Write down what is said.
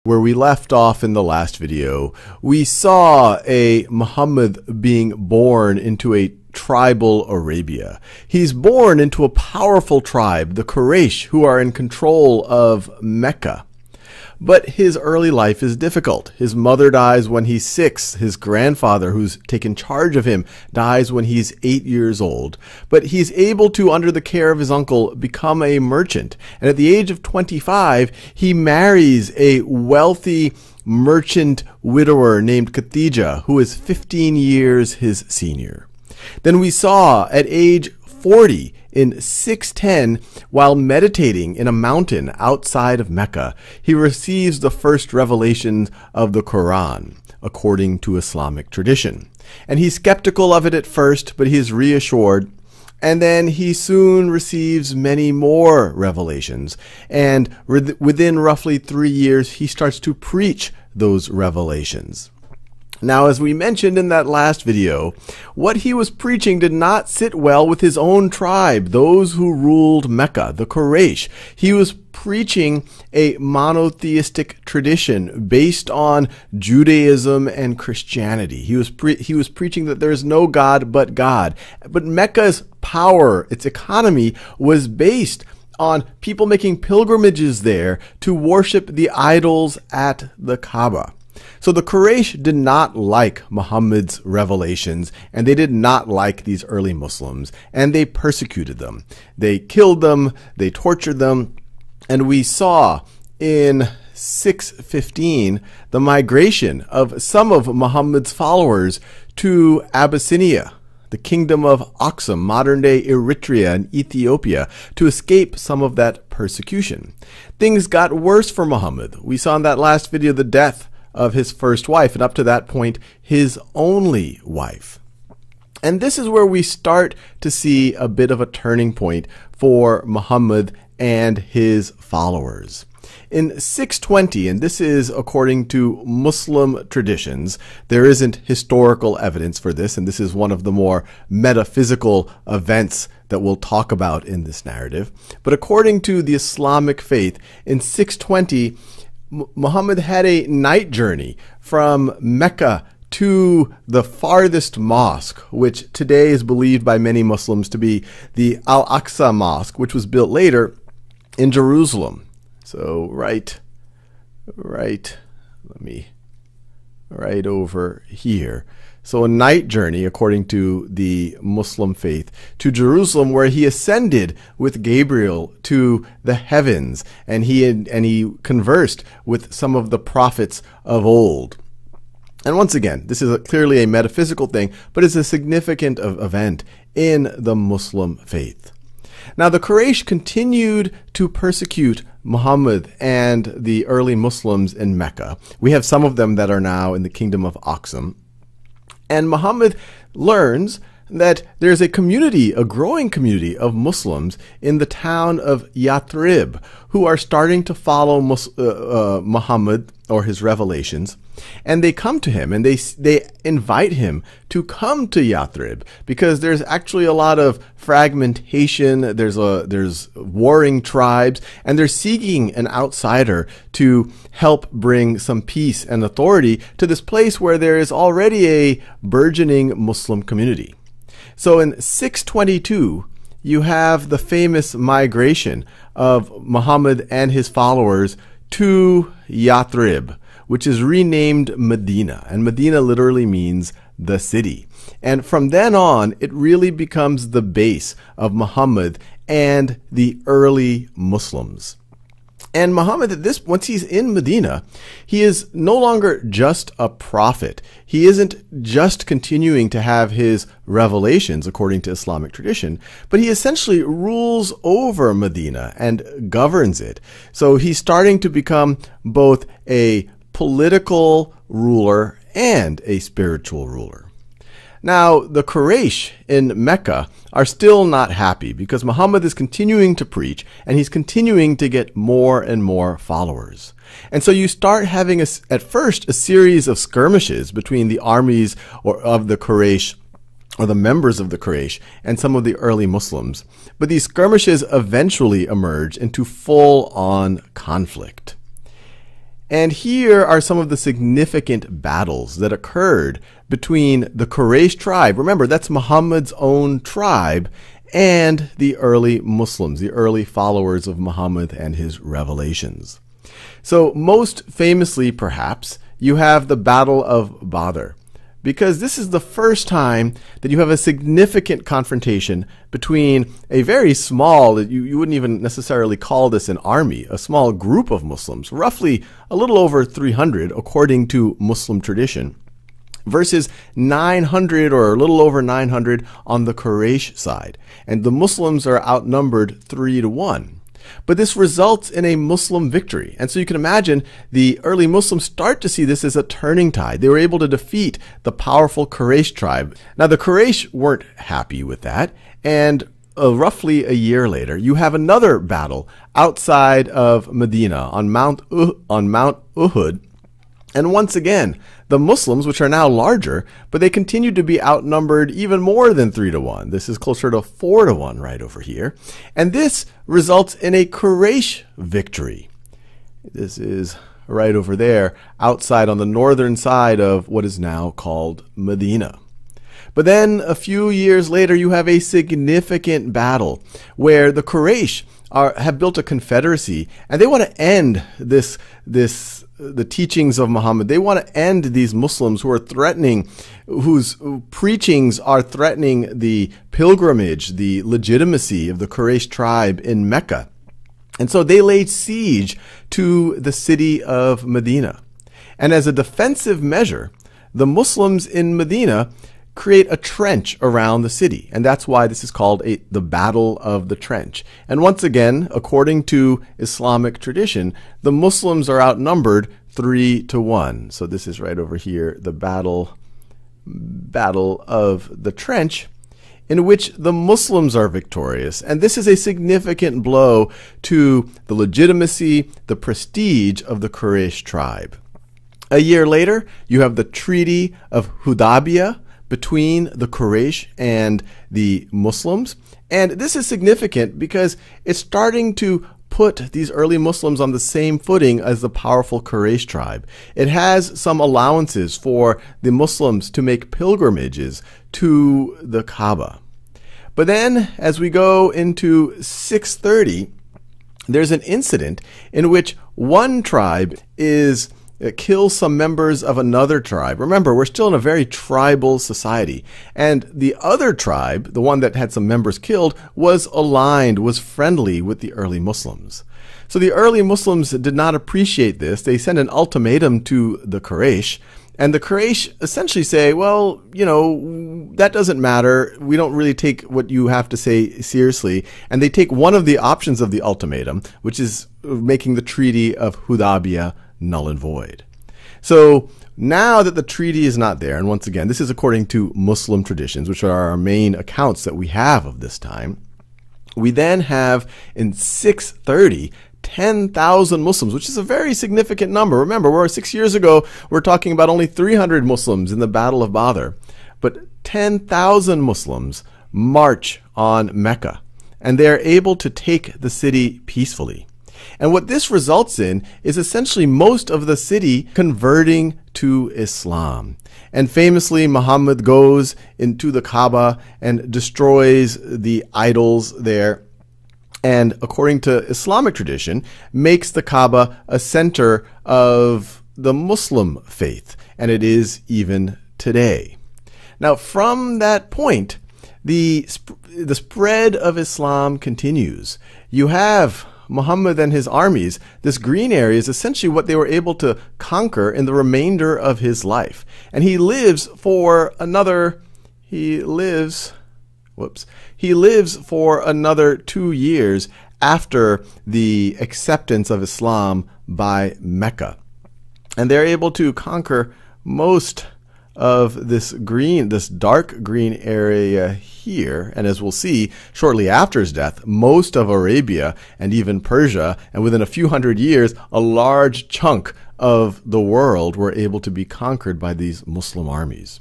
Where we left off in the last video, we saw a Muhammad being born into a tribal Arabia. He's born into a powerful tribe, the Quraysh, who are in control of Mecca. But his early life is difficult. His mother dies when he's 6. His grandfather, who's taken charge of him, dies when he's 8 years old. But he's able to, under the care of his uncle, become a merchant. And at the age of 25, he marries a wealthy merchant widower named Khadija, who is 15 years his senior. Then we saw at age 40, in 610, while meditating in a mountain outside of Mecca, he receives the first revelations of the Quran, according to Islamic tradition. And he's skeptical of it at first, but he is reassured. And then he soon receives many more revelations. And within roughly 3 years, he starts to preach those revelations. Now, as we mentioned in that last video, what he was preaching did not sit well with his own tribe, those who ruled Mecca, the Quraysh. He was preaching a monotheistic tradition based on Judaism and Christianity. He was preaching that there is no God but God. But Mecca's power, its economy, was based on people making pilgrimages there to worship the idols at the Kaaba. So the Quraysh did not like Muhammad's revelations, and they did not like these early Muslims, and they persecuted them. They killed them, they tortured them, and we saw in 615 the migration of some of Muhammad's followers to Abyssinia, the kingdom of Aksum, modern-day Eritrea and Ethiopia, to escape some of that persecution. Things got worse for Muhammad. We saw in that last video the death of his first wife, and up to that point, his only wife. And this is where we start to see a bit of a turning point for Muhammad and his followers. In 620, and this is according to Muslim traditions, there isn't historical evidence for this, and this is one of the more metaphysical events that we'll talk about in this narrative. But according to the Islamic faith, in 620, Muhammad had a night journey from Mecca to the farthest mosque, which today is believed by many Muslims to be the Al-Aqsa Mosque, which was built later in Jerusalem. So right over here. So a night journey, according to the Muslim faith, to Jerusalem, where he ascended with Gabriel to the heavens, and he conversed with some of the prophets of old. And once again, this is clearly a metaphysical thing, but it's a significant event in the Muslim faith. Now, the Quraysh continued to persecute Muhammad and the early Muslims in Mecca. We have some of them that are now in the kingdom of Aksum. And Muhammad learns that there's a community, a growing community of Muslims in the town of Yathrib who are starting to follow Muhammad or his revelations. And they come to him and they invite him to come to Yathrib because there's actually a lot of fragmentation, there's warring tribes, and they're seeking an outsider to help bring some peace and authority to this place where there is already a burgeoning Muslim community. So in 622, you have the famous migration of Muhammad and his followers to Yathrib, which is renamed Medina. And Medina literally means the city. And from then on, it really becomes the base of Muhammad and the early Muslims. And Muhammad, once he's in Medina, he is no longer just a prophet. He isn't just continuing to have his revelations according to Islamic tradition, but he essentially rules over Medina and governs it. So he's starting to become both a political ruler and a spiritual ruler. Now, the Quraysh in Mecca are still not happy because Muhammad is continuing to preach and he's continuing to get more and more followers. And so you start having, at first, a series of skirmishes between the armies of the Quraysh, or the members of the Quraysh, and some of the early Muslims. But these skirmishes eventually emerge into full-on conflict. And here are some of the significant battles that occurred between the Quraysh tribe, remember that's Muhammad's own tribe, and the early Muslims, the early followers of Muhammad and his revelations. So most famously, perhaps, you have the Battle of Badr, because this is the first time that you have a significant confrontation between a very small, you wouldn't even necessarily call this an army, a small group of Muslims, roughly a little over 300 according to Muslim tradition, versus 900 or a little over 900 on the Quraysh side. And the Muslims are outnumbered 3-1. But this results in a Muslim victory. And so you can imagine the early Muslims start to see this as a turning tide. They were able to defeat the powerful Quraysh tribe. Now the Quraysh weren't happy with that. And roughly a year later, you have another battle outside of Medina on Mount Uhud. And once again, the Muslims, which are now larger, but they continue to be outnumbered even more than 3-1. This is closer to 4-1 right over here. And this results in a Quraysh victory. This is right over there, outside on the northern side of what is now called Medina. But then a few years later, you have a significant battle where the Quraysh have built a confederacy, and they want to end the teachings of Muhammad. They want to end these Muslims who are threatening, whose preachings are threatening the pilgrimage, the legitimacy of the Quraysh tribe in Mecca. And so they laid siege to the city of Medina. And as a defensive measure, the Muslims in Medina create a trench around the city. And that's why this is called the Battle of the Trench. And once again, according to Islamic tradition, the Muslims are outnumbered 3-1. So this is right over here, the Battle of the Trench, in which the Muslims are victorious. And this is a significant blow to the legitimacy, the prestige of the Quraysh tribe. A year later, you have the Treaty of Hudaybiyah between the Quraysh and the Muslims. And this is significant because it's starting to put these early Muslims on the same footing as the powerful Quraysh tribe. It has some allowances for the Muslims to make pilgrimages to the Kaaba. But then, as we go into 630, there's an incident in which one tribe kills some members of another tribe. Remember, we're still in a very tribal society. And the other tribe, the one that had some members killed, was aligned, was friendly with the early Muslims. So the early Muslims did not appreciate this. They sent an ultimatum to the Quraysh. And the Quraysh essentially say, well, that doesn't matter. We don't really take what you have to say seriously. And they take one of the options of the ultimatum, which is making the Treaty of Hudaybiyah null and void. So now that the treaty is not there, and once again, this is according to Muslim traditions, which are our main accounts that we have of this time, we then have in 630, 10,000 Muslims, which is a very significant number. Remember, 6 years ago, we're talking about only 300 Muslims in the Battle of Badr. But 10,000 Muslims march on Mecca, and they're able to take the city peacefully. And what this results in is essentially most of the city converting to Islam. And famously, Muhammad goes into the Kaaba and destroys the idols there. And according to Islamic tradition, makes the Kaaba a center of the Muslim faith. And it is even today. Now, from that point, the spread of Islam continues. You have Muhammad and his armies. This green area is essentially what they were able to conquer in the remainder of his life. And he lives for another 2 years after the acceptance of Islam by Mecca. And they're able to conquer most of this dark green area here. And as we'll see, shortly after his death, most of Arabia and even Persia, and within a few hundred years, a large chunk of the world were able to be conquered by these Muslim armies.